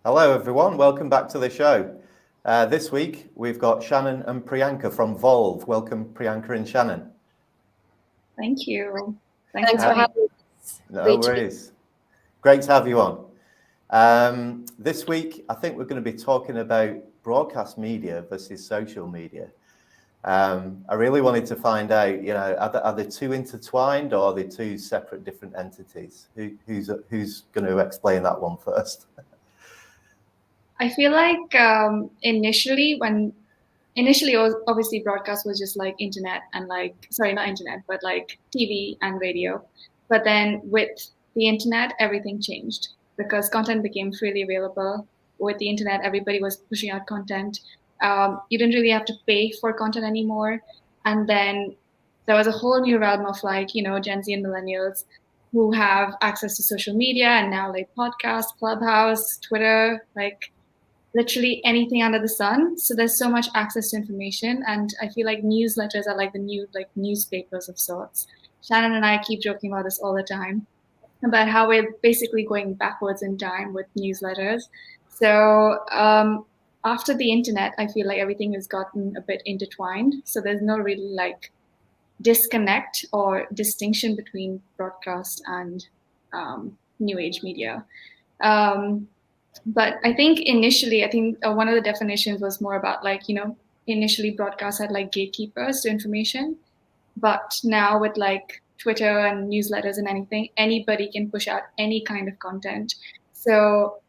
Hello, everyone. Welcome back to the show. This week, we've got Shannon and Priyanka from Volv. Welcome, Priyanka and Shannon. Thank you. Thanks for having us. No worries. Great to have you on. This week, I think we're going to be talking about broadcast media versus social media. I really wanted to find out, are they two intertwined or are they two separate, different entities? Who's going to explain that one first? I feel like initially, obviously broadcast was just like internet and not internet, but like TV and radio. But then with the internet, everything changed because content became freely available. With the internet, everybody was pushing out content. You didn't really have to pay for content anymore. And then there was a whole new realm of Gen Z and millennials who have access to social media and now like podcasts, Clubhouse, Twitter, like literally anything under the sun. So there's so much access to information, and I feel like newsletters are like the new newspapers of sorts. Shannon and I keep joking about this all the time about how we're basically going backwards in time with newsletters. So after the internet, I feel like everything has gotten a bit intertwined. So there's no really like disconnect or distinction between broadcast and new age media. But I think initially, one of the definitions was more about initially broadcast had like gatekeepers to information, but now with like Twitter and newsletters and anything, anybody can push out any kind of content. So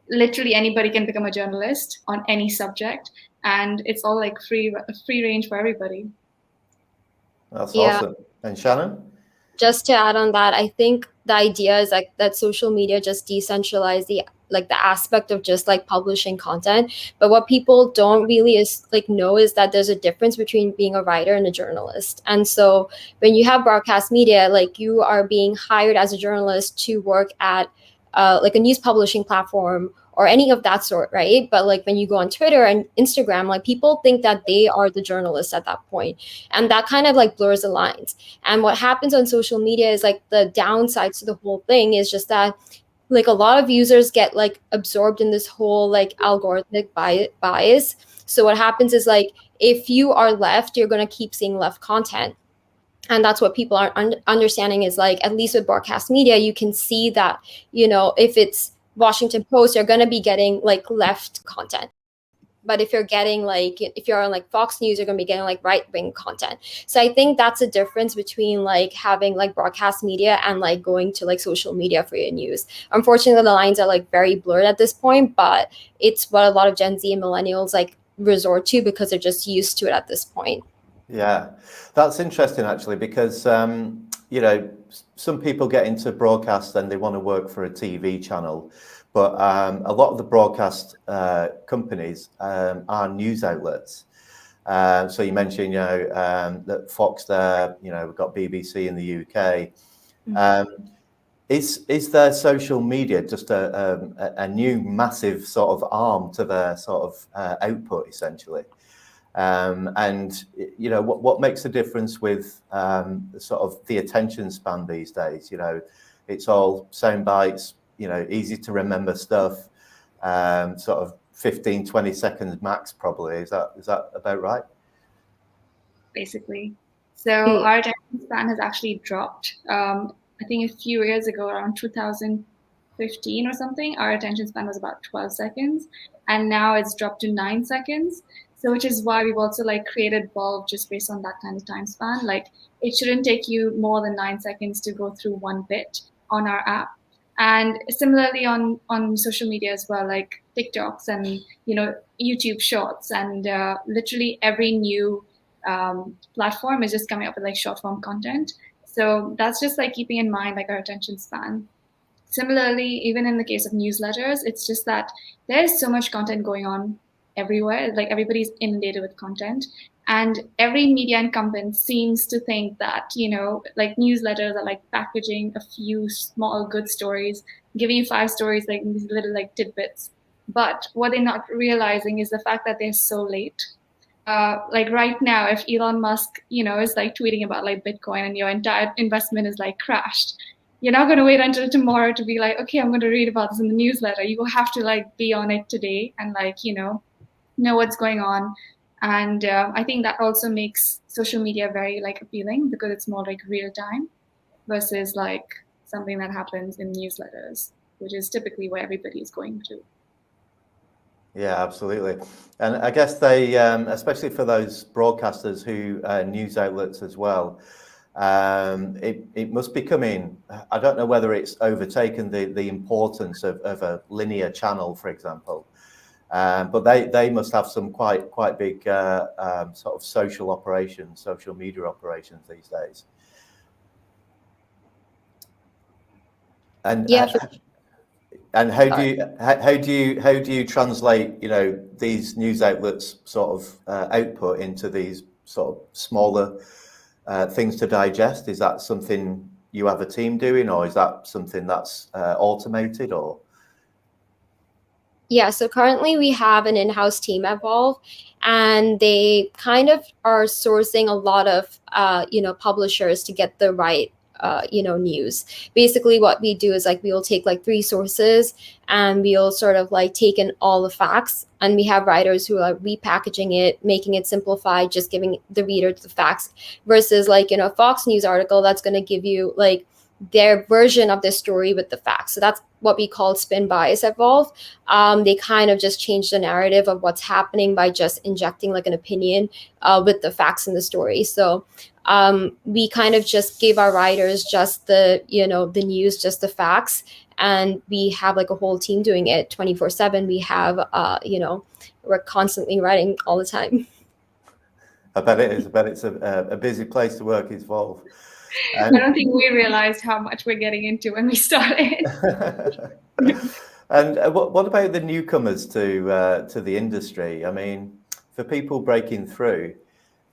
literally anybody can become a journalist on any subject, and it's all like free range for everybody. That's awesome. And Shannon? Just to add on that, I think the idea is like that social media just decentralized the aspect of just like publishing content. But what people don't really know is that there's a difference between being a writer and a journalist. And so when you have broadcast media, like you are being hired as a journalist to work at like a news publishing platform or any of that sort, right? But like when you go on Twitter and Instagram, like people think that they are the journalists at that point. And that kind of like blurs the lines. And what happens on social media is like the downsides to the whole thing is just that like a lot of users get like absorbed in this whole like algorithmic bias. So what happens is like if you are left, you're going to keep seeing left content. And that's what people are understanding is like, at least with broadcast media, you can see that, if it's Washington Post, you're going to be getting like left content. But if you're on like Fox News, you're going to be getting like right-wing content. So I think that's a difference between like having like broadcast media and like going to like social media for your news. Unfortunately, the lines are like very blurred at this point, but it's what a lot of Gen Z and millennials like resort to because they're just used to it at this point. Yeah, that's interesting actually, because some people get into broadcast and they want to work for a TV channel, but a lot of the broadcast companies are news outlets. So you mentioned, that Fox there, we've got BBC in the UK. Mm-hmm. Is their social media just a new massive sort of arm to their sort of output essentially? And what makes a difference with sort of the attention span these days? It's all sound bites, easy to remember stuff, sort of 15, 20 seconds max probably. Is that about right? Basically. So our attention span has actually dropped. I think a few years ago, around 2015 or something, our attention span was about 12 seconds, and now it's dropped to 9 seconds. So which is why we've also like created Volv just based on that kind of time span. Like it shouldn't take you more than 9 seconds to go through one bit on our app. And similarly on social media as well, like TikToks and YouTube Shorts, and literally every new platform is just coming up with like short form content. So that's just like keeping in mind like our attention span. Similarly, even in the case of newsletters, it's just that there's so much content going on everywhere. Like everybody's inundated with content, and every media incumbent seems to think that like newsletters are like packaging a few small good stories, giving you 5 stories like these little like tidbits. But what they're not realizing is the fact that they're so late. Like right now, if Elon Musk is like tweeting about like Bitcoin and your entire investment is like crashed, you're not going to wait until tomorrow to be like, okay, I'm going to read about this in the newsletter. You have to like be on it today and like, know what's going on. And I think that also makes social media very like appealing because it's more like real time versus like something that happens in newsletters, which is typically where everybody is going to. Yeah, absolutely. And I guess they, especially for those broadcasters who news outlets as well, it must be coming. I don't know whether it's overtaken the importance of a linear channel, for example. But they must have some quite big sort of social operations, social media operations these days. And Yeah. and how do you translate these news outlets sort of output into these sort of smaller things to digest? Is that something you have a team doing, or is that something that's automated, or? Yeah, so currently we have an in-house team at Volv, and they kind of are sourcing a lot of, publishers to get the right, news. Basically, what we do is like we will take like three sources, and we'll sort of like take in all the facts, and we have writers who are repackaging it, making it simplified, just giving the reader the facts, versus like a Fox News article that's going to give you like their version of the story with the facts. So that's what we call spin bias at Volv. They kind of just change the narrative of what's happening by just injecting like an opinion with the facts in the story. So we kind of just give our writers just the news, just the facts, and we have like a whole team doing it 24/7. We have we're constantly writing all the time. I bet it is. I bet it's a busy place to work. Is Volv. I don't think we realized how much we're getting into when we started. And what about the newcomers to the industry? I mean, for people breaking through,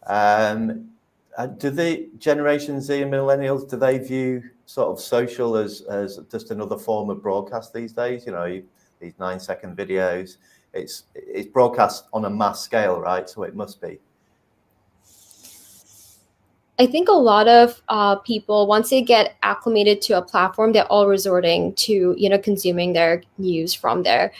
do the Generation Z and Millennials, do they view sort of social as just another form of broadcast these days? These 9-second videos, it's broadcast on a mass scale, right? So it must be. I think a lot of people, once they get acclimated to a platform, they're all resorting to, consuming their news from there.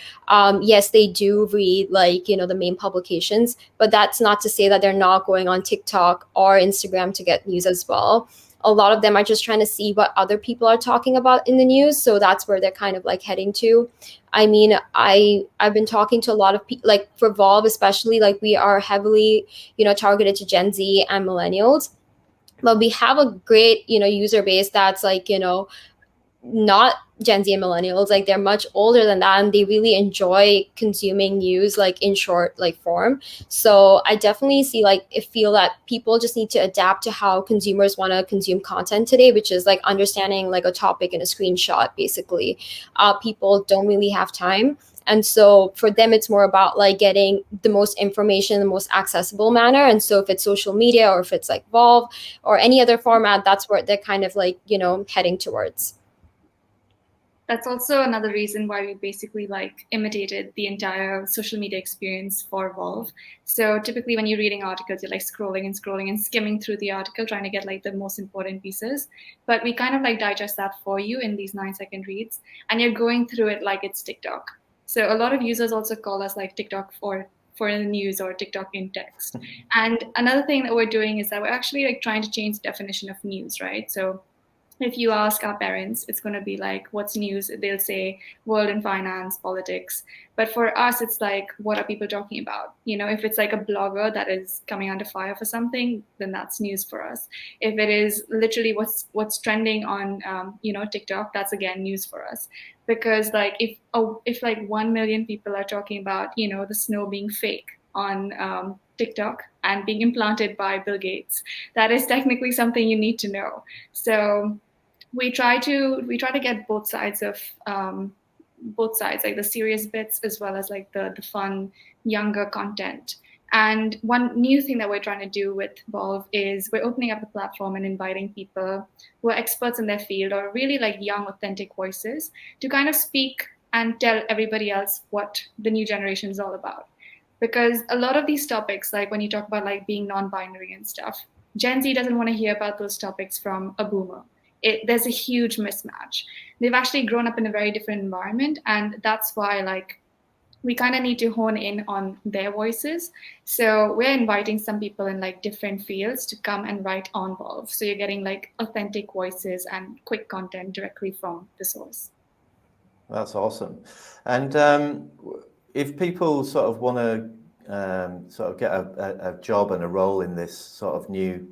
Yes, they do read like, the main publications, but that's not to say that they're not going on TikTok or Instagram to get news as well. A lot of them are just trying to see what other people are talking about in the news. So that's where they're kind of like heading to. I mean, I've been talking to a lot of people, like for Volv especially, like we are heavily, targeted to Gen Z and millennials. But we have a great, user base that's like, not Gen Z and millennials, like they're much older than that, and they really enjoy consuming news like in short like form. So I definitely feel that people just need to adapt to how consumers want to consume content today, which is like understanding like a topic in a screenshot. Basically, people don't really have time. And so for them, it's more about like getting the most information in the most accessible manner. And so if it's social media or if it's like Volv or any other format, that's where they're kind of like, heading towards. That's also another reason why we basically like imitated the entire social media experience for Volv. So typically when you're reading articles, you're like scrolling and scrolling and skimming through the article, trying to get like the most important pieces. But we kind of like digest that for you in these 9-second reads, and you're going through it like it's TikTok. So a lot of users also call us like TikTok for the news or TikTok in text. And another thing that we're doing is that we're actually like trying to change the definition of news, right? So if you ask our parents, it's going to be like, what's news? They'll say world and finance, politics. But for us, it's like, what are people talking about? If it's like a blogger that is coming under fire for something, then that's news for us. If it is literally what's trending on, TikTok, that's again news for us. Because like if like 1 million people are talking about, the snow being fake on TikTok and being implanted by Bill Gates, that is technically something you need to know. So we try to get both sides, like the serious bits as well as like the fun younger content. And one new thing that we're trying to do with Volv is we're opening up the platform and inviting people who are experts in their field or really like young authentic voices to kind of speak and tell everybody else what the new generation is all about. Because a lot of these topics, like when you talk about like being non-binary and stuff, Gen Z doesn't want to hear about those topics from a boomer. there's a huge mismatch. They've actually grown up in a very different environment, and that's why like we kind of need to hone in on their voices. So we're inviting some people in like different fields to come and write on Volv. So you're getting like authentic voices and quick content directly from the source. That's awesome. And if people sort of want to sort of get a job and a role in this sort of new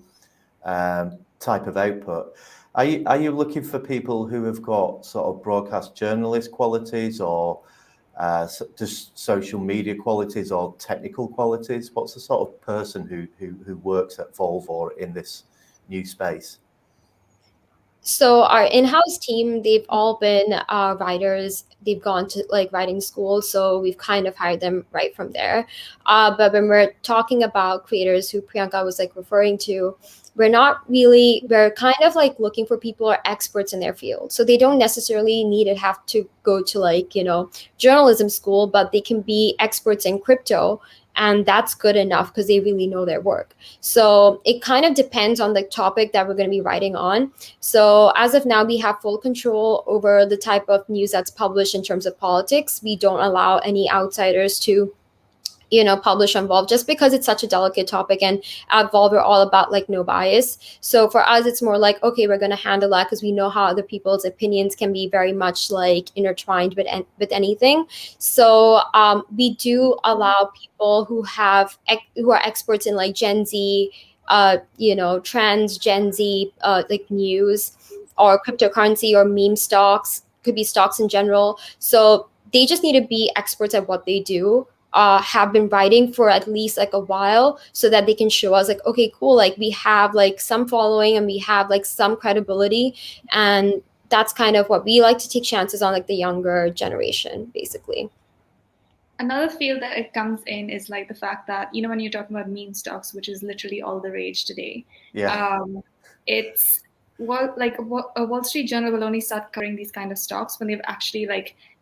type of output, are you looking for people who have got sort of broadcast journalist qualities, or just social media qualities, or technical qualities? What's the sort of person who works at Volv or in this new space? So our in-house team, they've all been writers. They've gone to like writing school, so we've kind of hired them right from there. But when we're talking about creators who Priyanka was like referring to, we're kind of like looking for people who are experts in their field. So they don't necessarily have to go to like, journalism school, but they can be experts in crypto. And that's good enough because they really know their work. So it kind of depends on the topic that we're going to be writing on. So as of now, we have full control over the type of news that's published in terms of politics. We don't allow any outsiders to publish on Volv, just because it's such a delicate topic, and at Volv we're all about like no bias. So for us it's more like, okay, we're going to handle that because we know how other people's opinions can be very much like intertwined with anything. So we do allow people who are experts in like Gen Z, trends, Gen Z, like news or cryptocurrency or meme stocks, could be stocks in general. So they just need to be experts at what they do, have been writing for at least like a while, so that they can show us like, okay, cool, like we have like some following and we have like some credibility. And that's kind of what we like to take chances on, like the younger generation, basically. Another field that it comes in is like the fact that, when you're talking about meme stocks, which is literally all the rage today, it's a Wall Street Journal will only start covering these kind of stocks when they've actually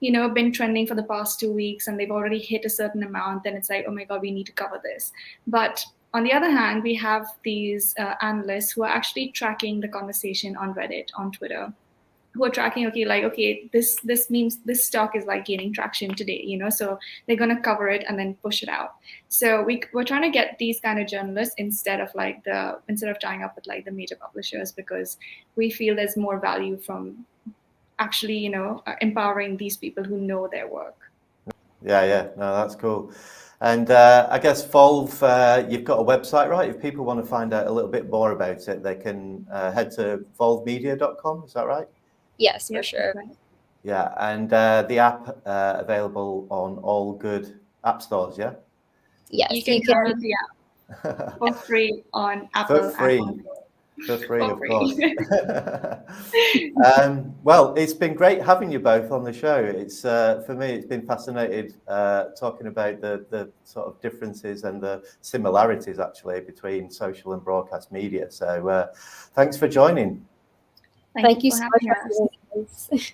been trending for the past 2 weeks and they've already hit a certain amount. Then it's like, oh my God, we need to cover this. But on the other hand, we have these analysts who are actually tracking the conversation on Reddit, on Twitter, who are tracking, this means this stock is like gaining traction today, so they're going to cover it and then push it out. So we're trying to get these kind of journalists instead of tying up with like the major publishers, because we feel there's more value from actually, empowering these people who know their work. Yeah, no, that's cool. And I guess Volv, you've got a website, right? If people want to find out a little bit more about it, they can head to volvmedia.com. Is that right? Yes, for sure. Right. Yeah, and the app available on all good app stores, yeah? Yes, you can download the app for free on Apple. For free, For of free. course. Well, it's been great having you both on the show. It's for me, it's been fascinating talking about the sort of differences and the similarities actually between social and broadcast media. So thanks for joining. Thank you so much for having us.